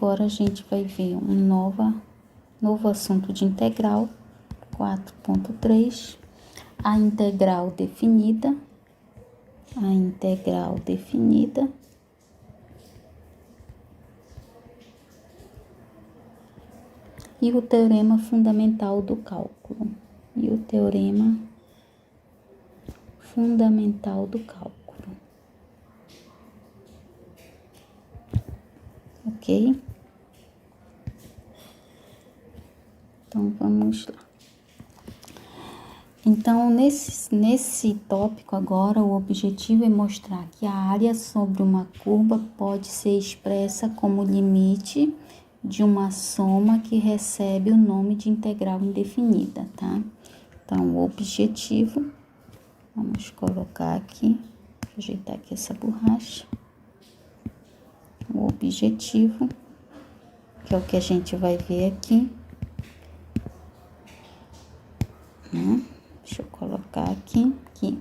agora a gente vai ver um novo assunto de integral, 4.3, a integral definida, e o teorema fundamental do cálculo, ok? Então, vamos lá. Então, nesse tópico agora, o objetivo é mostrar que a área sobre uma curva pode ser expressa como limite de uma soma que recebe o nome de integral indefinida, tá? Então, o objetivo, vamos colocar aqui, ajeitar aqui essa borracha. O objetivo, que é o que a gente vai ver aqui, né? Deixa eu colocar aqui, que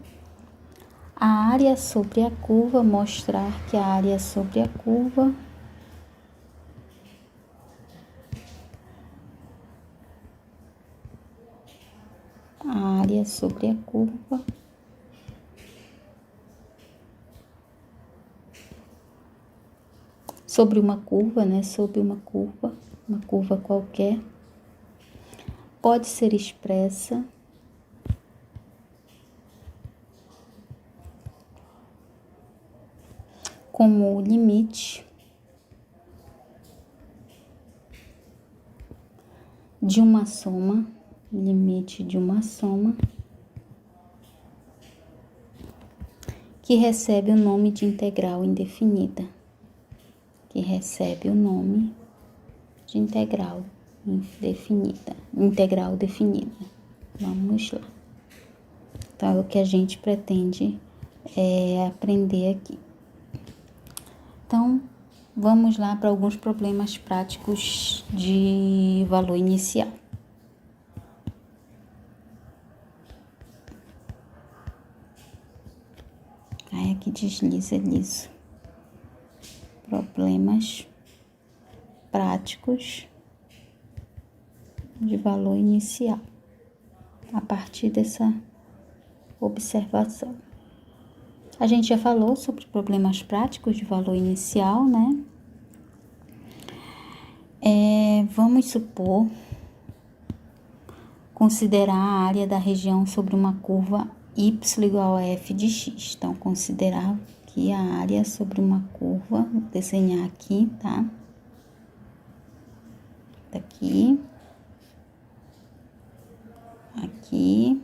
a área sobre a curva, mostrar que a área sobre a curva sobre uma curva, né? Sobre uma curva qualquer, pode ser expressa como o limite de uma soma, que recebe o nome de integral indefinida, integral definida. Vamos lá. Então, é o que a gente pretende aprender aqui. Então, vamos lá para alguns problemas práticos de valor inicial. Aí, aqui desliza liso. Problemas práticos de valor inicial, a partir dessa observação. A gente já falou sobre problemas práticos de valor inicial, né? Vamos supor, considerar a área da região sobre uma curva y igual a f de x. Então, considerar que a área sobre uma curva, vou desenhar aqui, tá? Daqui, aqui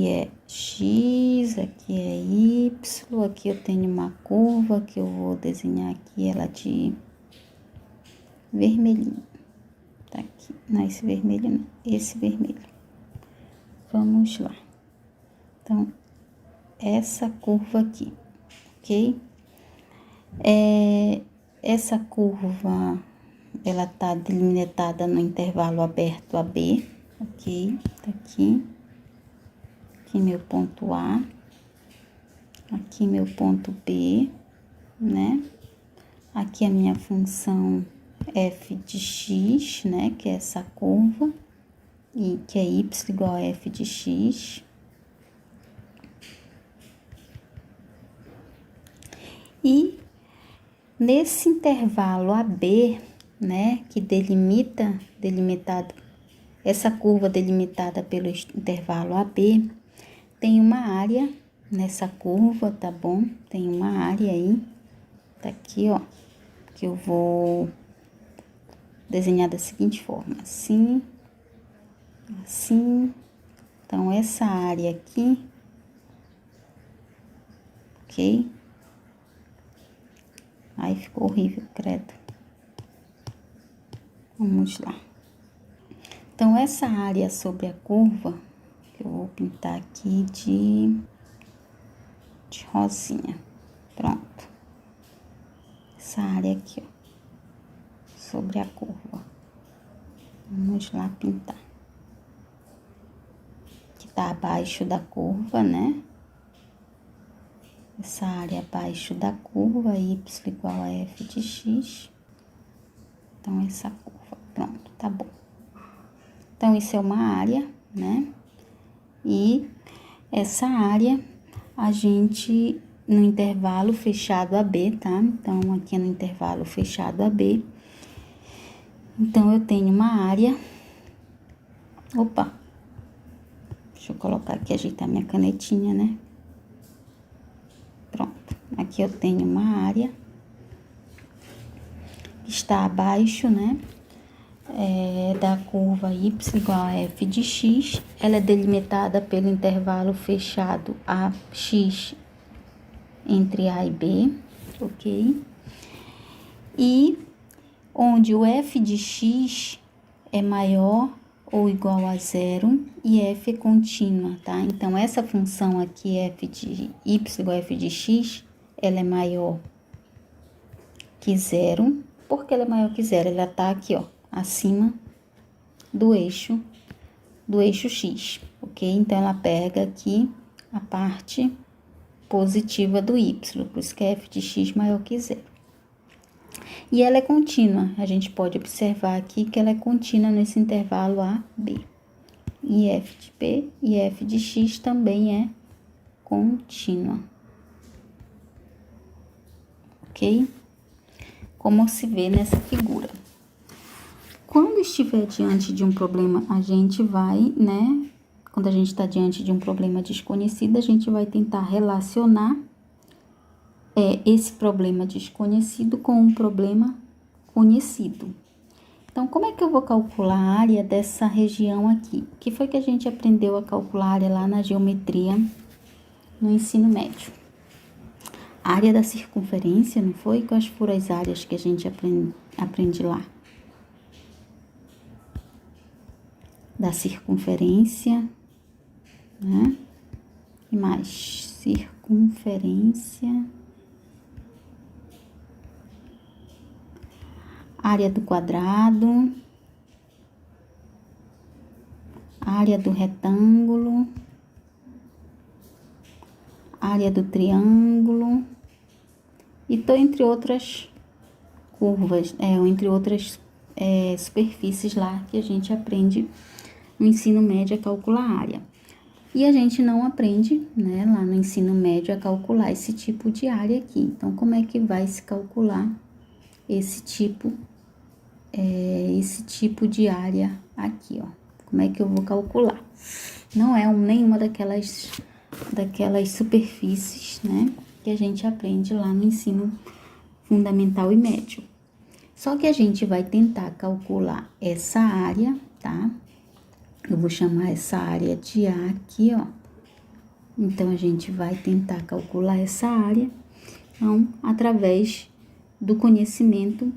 é x, aqui é y, aqui eu tenho uma curva que eu vou desenhar aqui, ela de vermelhinho, tá aqui, não, esse vermelho não, esse vermelho. Vamos lá. Então, essa curva aqui, ok? Essa curva, ela tá delimitada no intervalo aberto AB, ok? Tá aqui. Aqui meu ponto A, aqui meu ponto B, né? Aqui a minha função f de x, né? Que é essa curva, e que é y igual a f de x. E nesse intervalo AB, né? Que delimitado, essa curva delimitada pelo intervalo AB, tem uma área nessa curva, tá bom? Tem uma área aí, tá aqui, ó, que eu vou desenhar da seguinte forma, assim, assim. Então, essa área aqui, ok? Aí ficou horrível, credo. Vamos lá. Então, essa área sobre a curva, eu vou pintar aqui de rosinha. Pronto. Essa área aqui, ó, sobre a curva. Vamos lá pintar. Que tá abaixo da curva, né? essa área abaixo da curva, y igual a f de x. Então, essa curva, pronto, tá bom. Então, isso é uma área, né? E essa área, a gente, no intervalo fechado AB, tá? Então, aqui é no intervalo fechado AB. Então, eu tenho uma área... Opa! Deixa eu colocar aqui, ajeitar minha canetinha, né? Pronto. Aqui eu tenho uma área que está abaixo, né? Da curva y igual a f de x. Ela é delimitada pelo intervalo fechado AX entre A e B, ok? E onde o f de x é maior ou igual a zero e f é contínua, tá? Então, essa função aqui, f de y igual a f de x, ela é maior que zero. Por que ela é maior que zero? Ela tá aqui, ó, acima do eixo x, ok? Então, ela pega aqui a parte positiva do y, por isso que é f de x maior que zero. E ela é contínua, a gente pode observar aqui que ela é contínua nesse intervalo A, B. E f de P e f de x também é contínua. Ok? Como se vê nessa figura. Quando estiver diante de um problema, a gente vai, né? Quando a gente está diante de um problema desconhecido, a gente vai tentar relacionar esse problema desconhecido com um problema conhecido. Então, como é que eu vou calcular a área dessa região aqui? O que foi que a gente aprendeu a calcular a área lá na geometria no ensino médio? A área da circunferência, não foi? Quais foram as áreas que a gente aprende lá? Da circunferência, né? E mais? Circunferência. Área do quadrado. Área do retângulo. Área do triângulo. E tô entre outras curvas, entre outras superfícies lá que a gente aprende no ensino médio a calcular a área. E a gente não aprende, né, lá no ensino médio a calcular esse tipo de área aqui. Então, como é que vai se calcular esse tipo de área aqui, ó? Como é que eu vou calcular? Não é nenhuma daquelas superfícies, né, que a gente aprende lá no ensino fundamental e médio. Só que a gente vai tentar calcular essa área, tá? Eu vou chamar essa área de A aqui, ó. Então, a gente vai tentar calcular essa área, então, através do conhecimento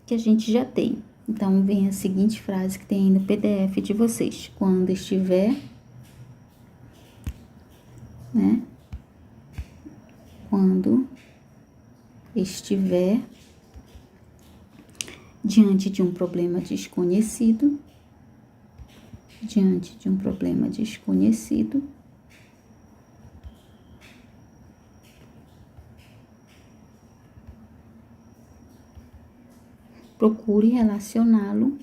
que a gente já tem. Então, vem a seguinte frase que tem aí no PDF de vocês. Quando estiver, né? Quando estiver diante de um problema desconhecido, procure relacioná-lo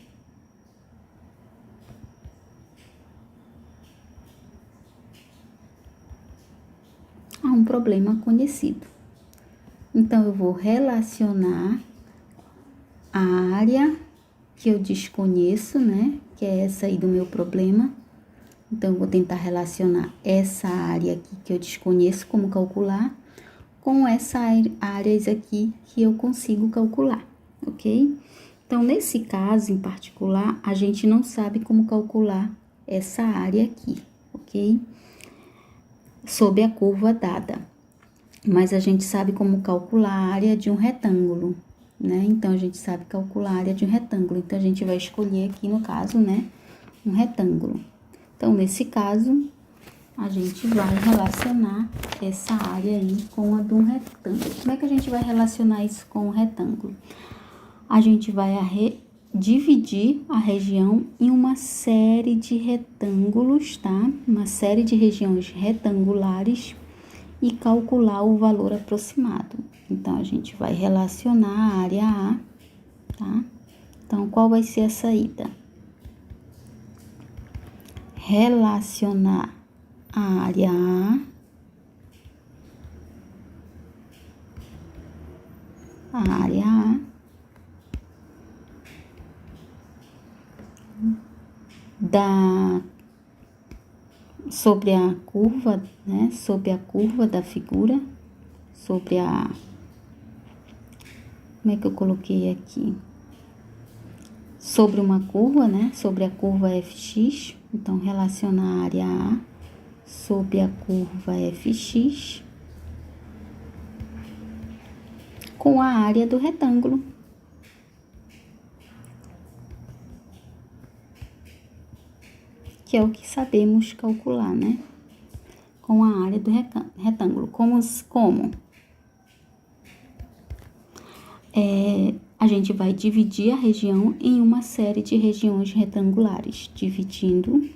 a um problema conhecido. Então, eu vou relacionar a área que eu desconheço, né? Que é essa aí do meu problema. Então, eu vou tentar relacionar essa área aqui que eu desconheço, como calcular, com essa áreas aqui que eu consigo calcular, ok? Então, nesse caso em particular, a gente não sabe como calcular essa área aqui, ok? Sob a curva dada. Mas a gente sabe como calcular a área de um retângulo, né? Então, a gente sabe calcular a área de um retângulo. Então, a gente vai escolher aqui, no caso, né, um retângulo. Então, nesse caso, a gente vai relacionar essa área aí com a de um retângulo. Como é que a gente vai relacionar isso com o retângulo? A gente vai dividir a região em uma série de retângulos, tá? Uma série de regiões retangulares. e calcular o valor aproximado. Então, a gente vai relacionar a área A, tá? Então, qual vai ser a saída? Relacionar a área A, sobre a curva, né? Sobre a curva da figura, sobre a... Como é que eu coloquei aqui? Sobre uma curva, né? Sobre a curva fx. Então, relaciona a área A sobre a curva fx com a área do retângulo. Que é o que sabemos calcular, né? Com a área do retângulo. Como? A gente vai dividir a região em uma série de regiões retangulares, dividindo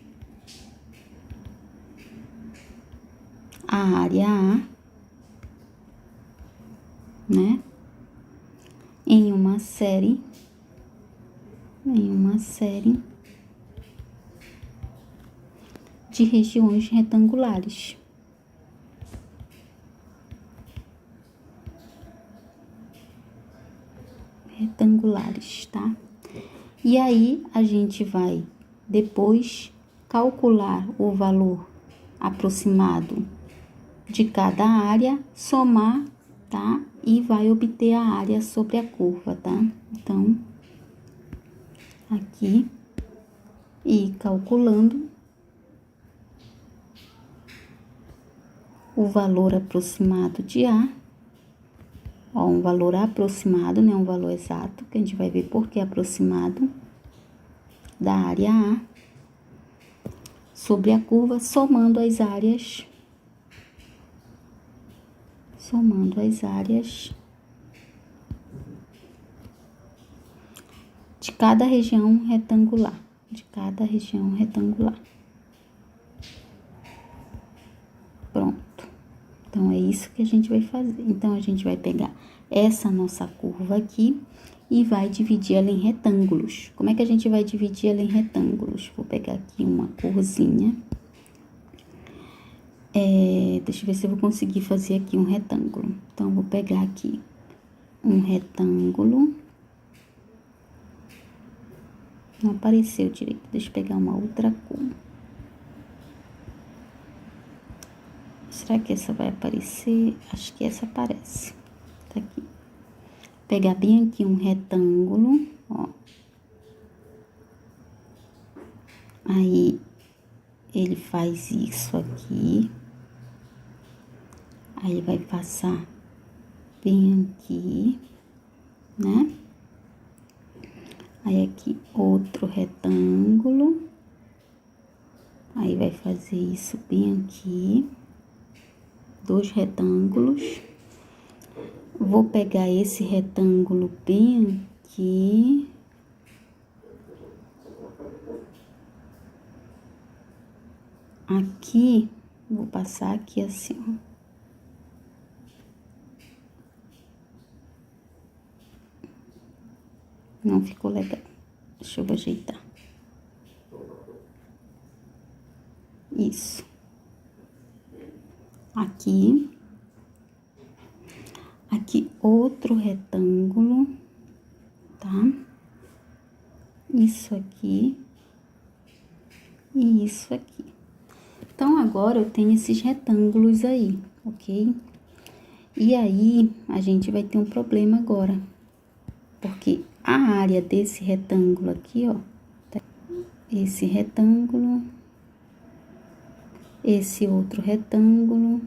a área A, né? Em uma série de regiões retangulares. Tá? E aí, a gente vai depois calcular o valor aproximado de cada área, somar, tá? E vai obter a área sobre a curva, tá? Então, aqui, e calculando o valor aproximado de A, ó, um valor aproximado, né? Um valor exato, que a gente vai ver por que aproximado, da área A, sobre a curva, somando as áreas de cada região retangular, Pronto. Então, é isso que a gente vai fazer. Então, a gente vai pegar essa nossa curva aqui e vai dividir ela em retângulos. Como é que a gente vai dividir ela em retângulos? Vou pegar aqui uma corzinha. Deixa eu ver se eu vou conseguir fazer aqui um retângulo. Então, vou pegar aqui um retângulo. Não apareceu direito. Deixa eu pegar uma outra cor. Será que essa vai aparecer? Acho que essa aparece. Tá aqui. Pegar bem aqui um retângulo, ó. Aí, ele faz isso aqui. Aí, ele vai passar bem aqui, né? Aí, aqui, outro retângulo. Aí, vai fazer isso bem aqui. 2 retângulos. Vou pegar esse retângulo bem aqui. Aqui, vou passar aqui assim, ó. Não ficou legal. Deixa eu ajeitar. Isso. Aqui outro retângulo, tá? Isso aqui e isso aqui. Então, agora eu tenho esses retângulos aí, ok? E aí, a gente vai ter um problema agora, porque a área desse retângulo aqui, ó, esse retângulo, esse outro retângulo,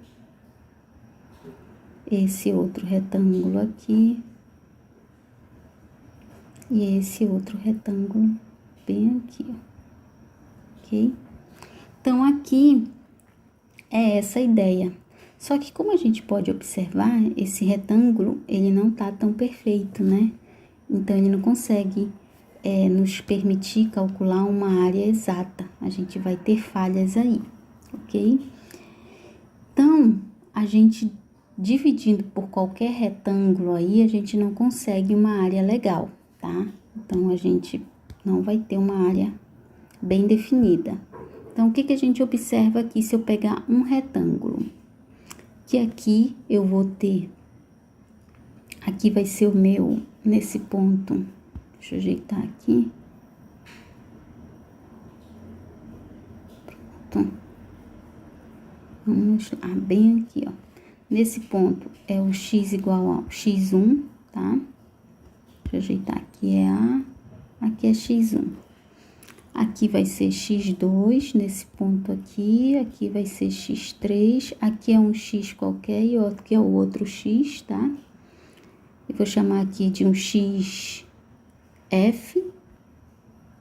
esse outro retângulo aqui e esse outro retângulo bem aqui, ó, ok? Então, aqui é essa a ideia. Só que como a gente pode observar, esse retângulo, ele não tá tão perfeito, né? Então, ele não consegue nos permitir calcular uma área exata. A gente vai ter falhas aí, ok? Então, a gente dividindo por qualquer retângulo aí, a gente não consegue uma área legal, tá? Então, a gente não vai ter uma área bem definida. Então, o que que a gente observa aqui se eu pegar um retângulo? Que aqui eu vou ter, aqui vai ser o meu, nesse ponto, deixa eu ajeitar aqui. Pronto. Vamos lá, bem aqui, ó. Nesse ponto é o x igual a x1, tá? Deixa eu ajeitar aqui, aqui é x1. Aqui vai ser x2, nesse ponto aqui, aqui vai ser x3, aqui é um x qualquer e aqui é o outro x, tá? Eu vou chamar aqui de um xf,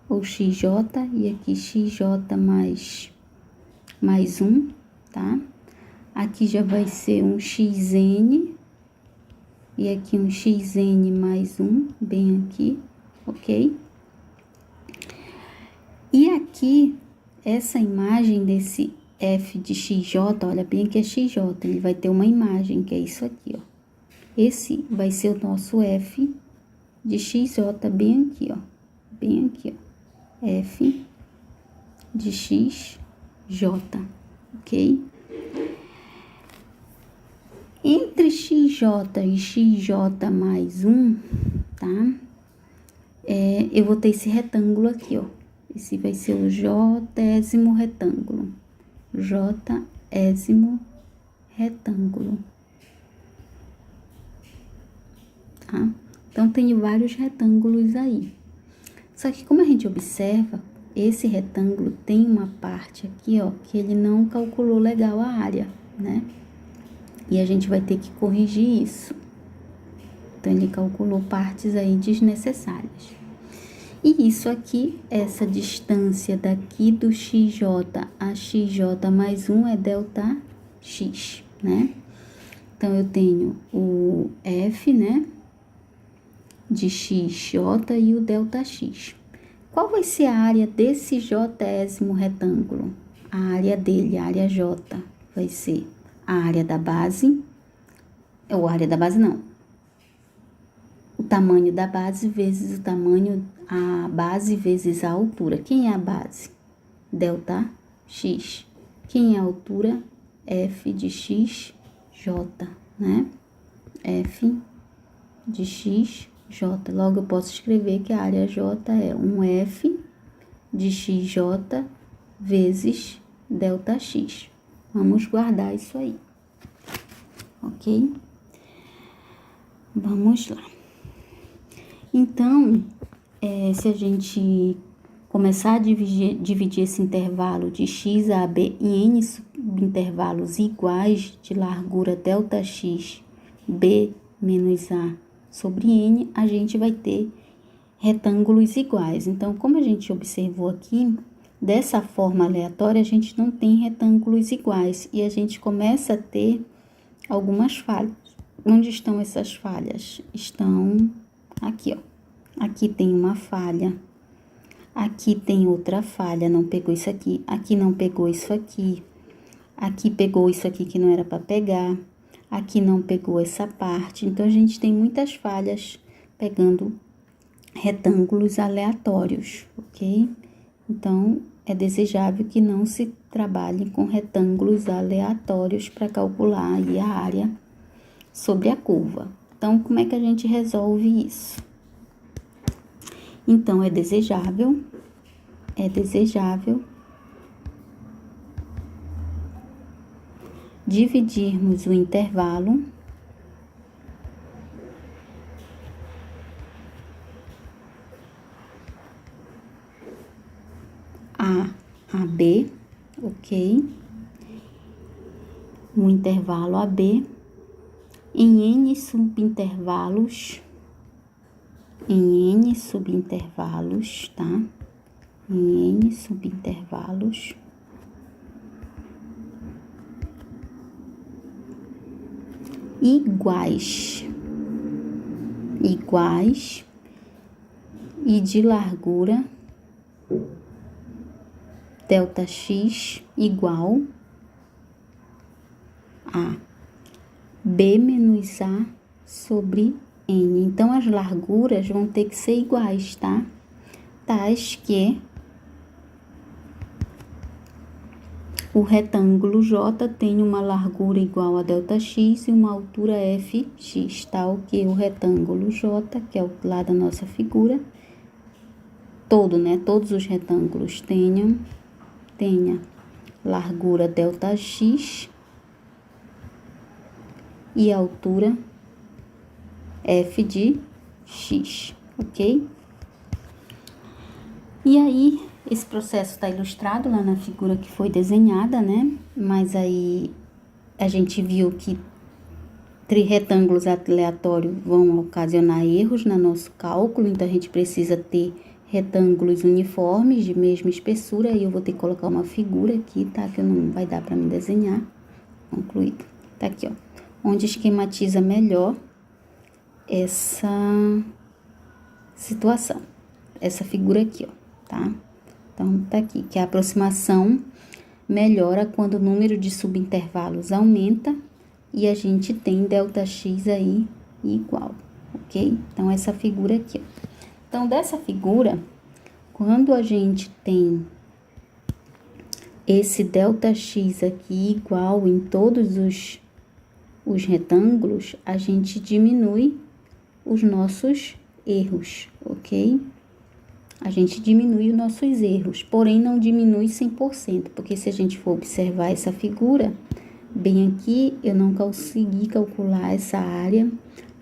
ou xj, e aqui xj mais 1, tá? Aqui já vai ser um xn, e aqui um xn mais 1, bem aqui, ok? E aqui, essa imagem desse f de xj, olha bem que é xj, ele vai ter uma imagem, que é isso aqui, ó. Esse vai ser o nosso f de xj, bem aqui, ó. Bem aqui, ó. F de xj, ok? Entre xj e xj mais 1, tá? Eu vou ter esse retângulo aqui, ó. Esse vai ser o jésimo retângulo. Jésimo retângulo. Tá? Então, tem vários retângulos aí. Só que como a gente observa, esse retângulo tem uma parte aqui, ó, que ele não calculou legal a área, né? E a gente vai ter que corrigir isso. Então, ele calculou partes aí desnecessárias. E isso aqui, essa distância daqui do xj a xj mais 1 é delta x, né? Então, eu tenho o f, né, de xj e o delta x. Qual vai ser a área desse jésimo retângulo? A área dele, a área j, vai ser a área da base, ou a área da base não, o tamanho da base vezes o tamanho, a base vezes a altura. Quem é a base? Delta x. Quem é a altura? F de x, j, né? F de x, j. Logo, eu posso escrever que a área j é um f de xj vezes delta x. Vamos guardar isso aí, ok? Vamos lá. Então, se a gente começar a dividir esse intervalo de x a b em n subintervalos iguais de largura delta x, b menos a sobre n, a gente vai ter retângulos iguais. Então, como a gente observou aqui, dessa forma aleatória, a gente não tem retângulos iguais e a gente começa a ter algumas falhas. Onde estão essas falhas? Estão aqui, ó. Aqui tem uma falha. Aqui tem outra falha, não pegou isso aqui. Aqui não pegou isso aqui. Aqui pegou isso aqui que não era para pegar. Aqui não pegou essa parte. Então, a gente tem muitas falhas pegando retângulos aleatórios, ok? Então, é desejável que não se trabalhe com retângulos aleatórios para calcular aí a área sobre a curva. Então, como é que a gente resolve isso? Então, é desejável dividirmos o intervalo a b, ok? O intervalo AB em n subintervalos, tá? Em n subintervalos iguais e de largura delta x igual a B menos A sobre N. Então, as larguras vão ter que ser iguais, tá? Tais que o retângulo J tem uma largura igual a ΔX e uma altura FX, tal que o retângulo J, que é o lá da nossa figura, todos os retângulos tenha largura ΔX e altura f de x, ok? E aí, esse processo está ilustrado lá na figura que foi desenhada, né? Mas aí a gente viu que retângulos aleatórios vão ocasionar erros no nosso cálculo, então a gente precisa ter retângulos uniformes de mesma espessura. Aí eu vou ter que colocar uma figura aqui, tá? Que não vai dar para me desenhar. Concluído. Tá aqui, ó. Onde esquematiza melhor essa situação. Essa figura aqui, ó, tá? Então, tá aqui, que a aproximação melhora quando o número de subintervalos aumenta e a gente tem ΔX aí igual, ok? Então, essa figura aqui, ó. Então, dessa figura, quando a gente tem esse ΔX aqui igual em todos os retângulos, a gente diminui os nossos erros, ok? A gente diminui os nossos erros, porém não diminui 100%, porque se a gente for observar essa figura, bem aqui eu não consegui calcular essa área,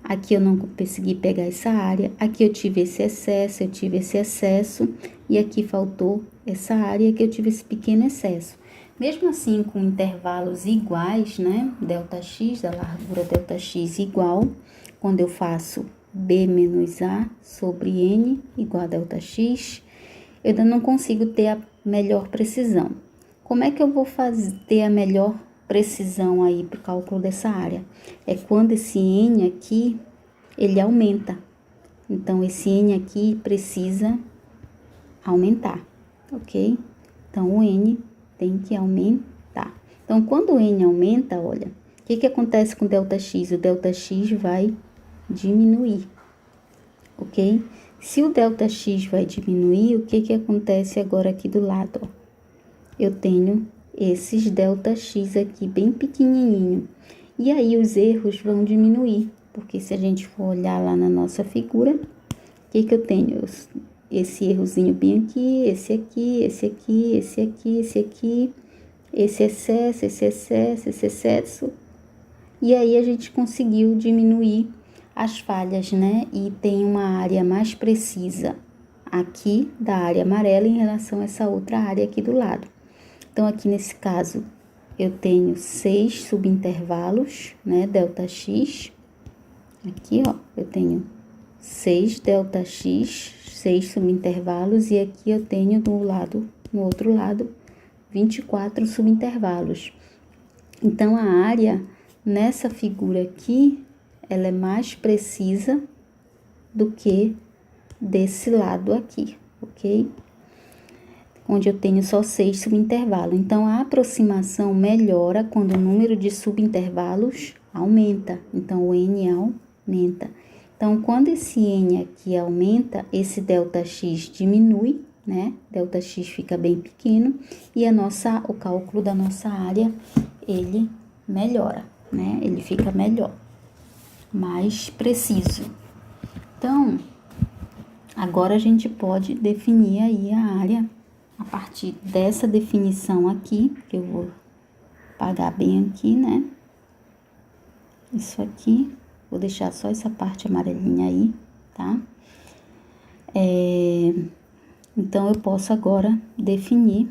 aqui eu não consegui pegar essa área, aqui eu tive esse excesso, e aqui faltou essa área, aqui eu tive esse pequeno excesso. Mesmo assim, com intervalos iguais, né, ΔX, a largura ΔX igual, quando eu faço B menos A sobre N igual a ΔX, eu ainda não consigo ter a melhor precisão. Como é que eu vou ter a melhor precisão aí para o cálculo dessa área? É quando esse N aqui, ele aumenta. Então, esse N aqui precisa aumentar, ok? Então, o N tem que aumentar. Então, quando o N aumenta, olha, o que acontece com ΔX? O ΔX vai diminuir, ok? Se o ΔX vai diminuir, o que acontece agora aqui do lado, ó? Eu tenho esses ΔX aqui bem pequenininho. E aí, os erros vão diminuir, porque se a gente for olhar lá na nossa figura, o que eu tenho? Esse errozinho bem aqui, esse aqui, esse aqui, esse aqui, esse aqui, esse excesso. E aí, a gente conseguiu diminuir as falhas, né? E tem uma área mais precisa aqui da área amarela em relação a essa outra área aqui do lado. Então, aqui nesse caso, eu tenho 6 subintervalos, né? ΔX. Aqui, ó, eu tenho 6 ΔX, 6 subintervalos, e aqui eu tenho no outro lado, 24 subintervalos. Então, a área nessa figura aqui, ela é mais precisa do que desse lado aqui, ok? Onde eu tenho só 6 subintervalos. Então, a aproximação melhora quando o número de subintervalos aumenta. Então, o N aumenta. Então, quando esse N aqui aumenta, esse ΔX diminui, né? ΔX fica bem pequeno e o cálculo da nossa área, ele melhora, né? Ele fica melhor, mais preciso. Então, agora a gente pode definir aí a área a partir dessa definição aqui, que eu vou apagar bem aqui, né? Isso aqui, vou deixar só essa parte amarelinha aí, tá? Então, eu posso agora definir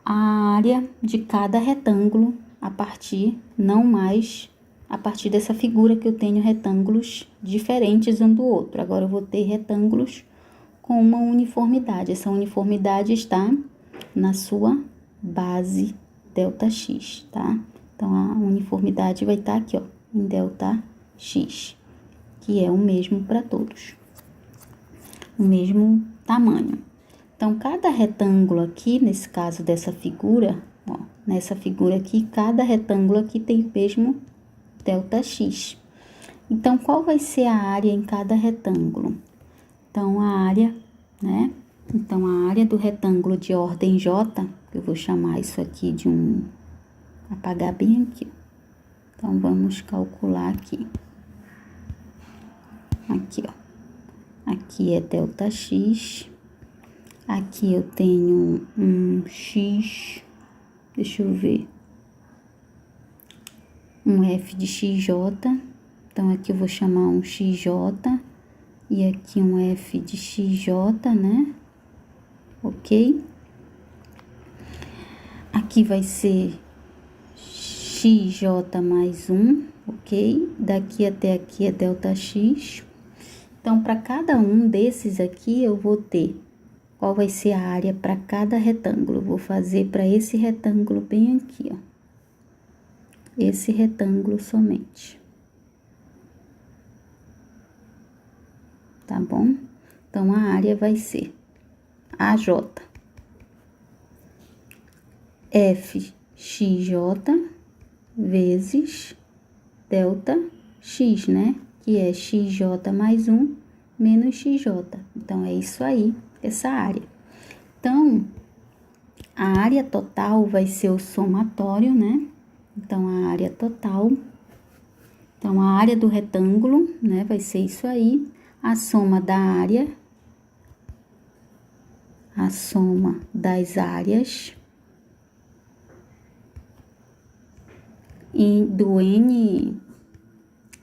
a área de cada retângulo a partir dessa figura que eu tenho retângulos diferentes um do outro. Agora, eu vou ter retângulos com uma uniformidade. Essa uniformidade está na sua base ΔX, tá? Então, a uniformidade vai estar aqui, ó, em ΔX, que é o mesmo para todos, o mesmo tamanho. Então, cada retângulo aqui, nesse caso dessa figura, ó, nessa figura aqui, cada retângulo aqui tem o mesmo ΔX. Então, qual vai ser a área em cada retângulo? Então, a área, né? Então, a área do retângulo de ordem J, eu vou chamar isso aqui de apagar bem aqui. Então, vamos calcular aqui. Aqui, ó. Aqui é ΔX. Aqui eu tenho um X, deixa eu ver, um F de XJ, então aqui eu vou chamar um XJ, e aqui um F de XJ, né? Ok? Aqui vai ser XJ mais 1, ok? Daqui até aqui é ΔX. Então, para cada um desses aqui, eu vou ter qual vai ser a área para cada retângulo. Vou fazer para esse retângulo bem aqui, ó. Esse retângulo somente. Tá bom? Então, a área vai ser AJ. FXJ vezes ΔX, né? Que é XJ mais 1 menos XJ. Então, é isso aí, essa área. Então, a área total vai ser o somatório, né? Então, a área total. Então, a área do retângulo, né? Vai ser isso aí. A soma da área. A soma das áreas. E do N,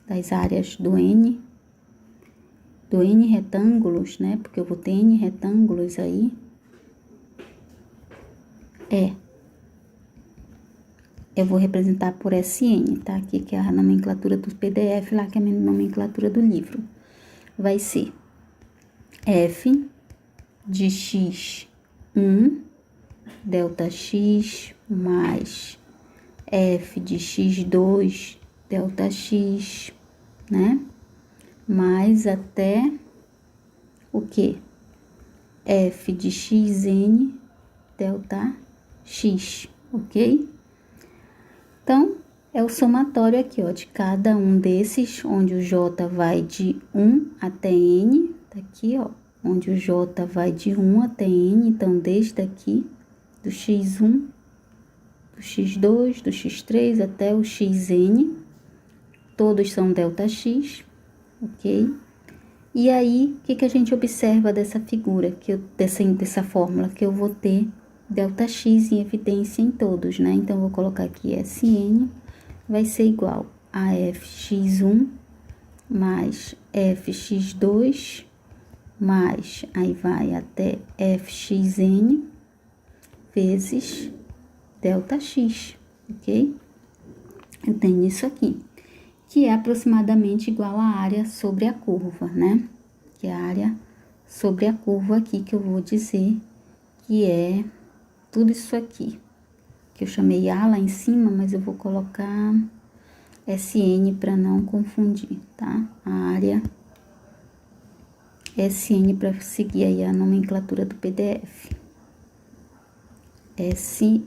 das áreas do N retângulos, né? Porque eu vou ter N retângulos aí. Eu vou representar por SN, tá? Aqui que é a nomenclatura do PDF, lá que é a nomenclatura do livro. Vai ser F de X1 ΔX mais F de X2 ΔX, né? Mais até o quê? F de XN ΔX, ok? Então, é o somatório aqui, ó, de cada um desses, onde o J vai de 1 até N, tá aqui, ó, onde o J vai de 1 até N, então, desde aqui, do X1, do X2, do X3 até o XN, todos são ΔX, ok? E aí, o que a gente observa dessa figura, dessa fórmula, que eu vou ter ΔX em evidência em todos, né? Então, eu vou colocar aqui SN, vai ser igual a FX1 mais FX2 mais, aí vai até FXN vezes ΔX, ok? Eu tenho isso aqui, que é aproximadamente igual à área sobre a curva, né? Que é a área sobre a curva aqui, que eu vou dizer que é tudo isso aqui, que eu chamei A lá em cima, mas eu vou colocar SN para não confundir, tá? A área SN para seguir aí a nomenclatura do PDF. SN.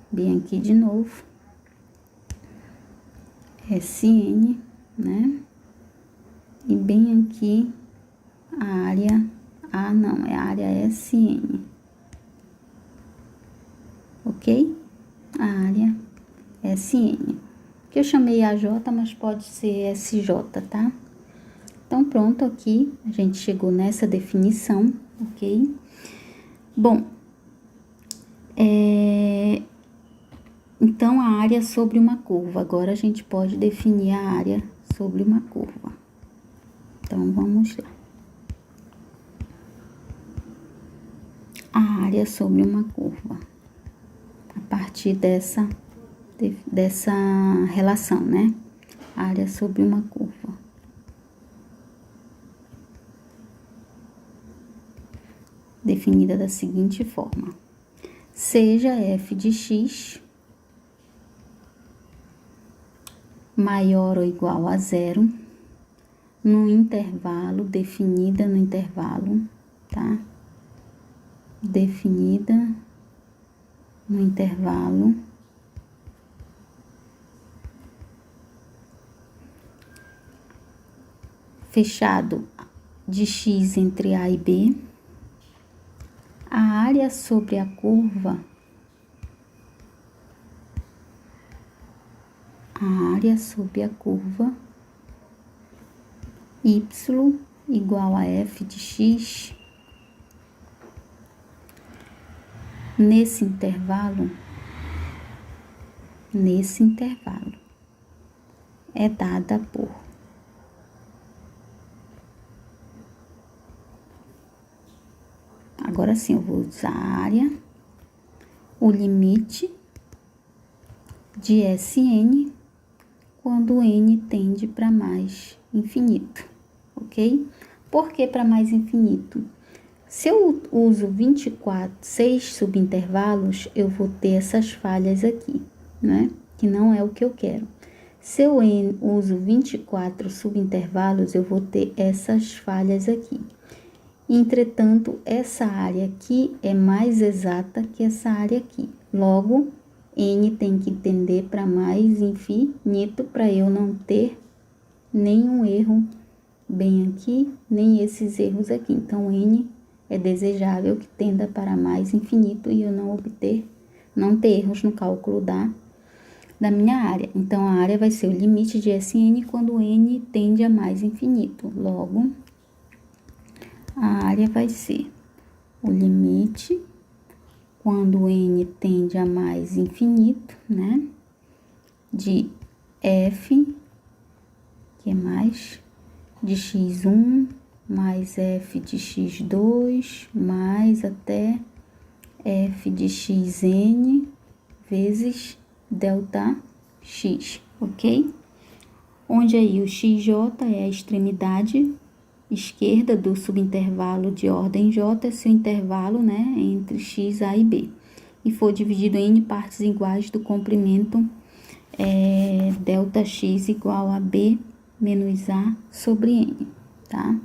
Bem aqui de novo. SN, né? E bem aqui a área, não, é a área SN. Ok? A área SN. Que eu chamei AJ, mas pode ser SJ, tá? Então, pronto, aqui a gente chegou nessa definição, ok? Bom, então, a área sobre uma curva. Agora, a gente pode definir a área sobre uma curva. Então, vamos lá. A área sobre uma curva. A partir dessa relação, né? A área sobre uma curva. Definida da seguinte forma. Seja f de x maior ou igual a 0, no intervalo, definida no intervalo, tá? Definida no intervalo fechado de x entre A e B. A área sobre a curva, y igual a f de x, nesse intervalo, é dada por agora sim, eu vou usar a área, o limite de Sn quando n tende para mais infinito, ok? Por que para mais infinito? Se eu uso 6 subintervalos, eu vou ter essas falhas aqui, né? Que não é o que eu quero. Se eu uso 24 subintervalos, eu vou ter essas falhas aqui. Entretanto, essa área aqui é mais exata que essa área aqui. Logo, n tem que tender para mais infinito para eu não ter nenhum erro bem aqui, nem esses erros aqui. Então, n é desejável que tenda para mais infinito e eu não ter erros no cálculo da minha área. Então, a área vai ser o limite de Sn quando n tende a mais infinito. Logo, a área vai ser o limite quando n tende a mais infinito, né? De f, que é mais, de x1 mais f de x2 mais até f de xn vezes delta x, ok? Onde aí o xj é a extremidade esquerda do subintervalo de ordem j, é seu intervalo, né, entre x, a e b. E for dividido em n partes iguais do comprimento delta x igual a b menos a sobre n, tá?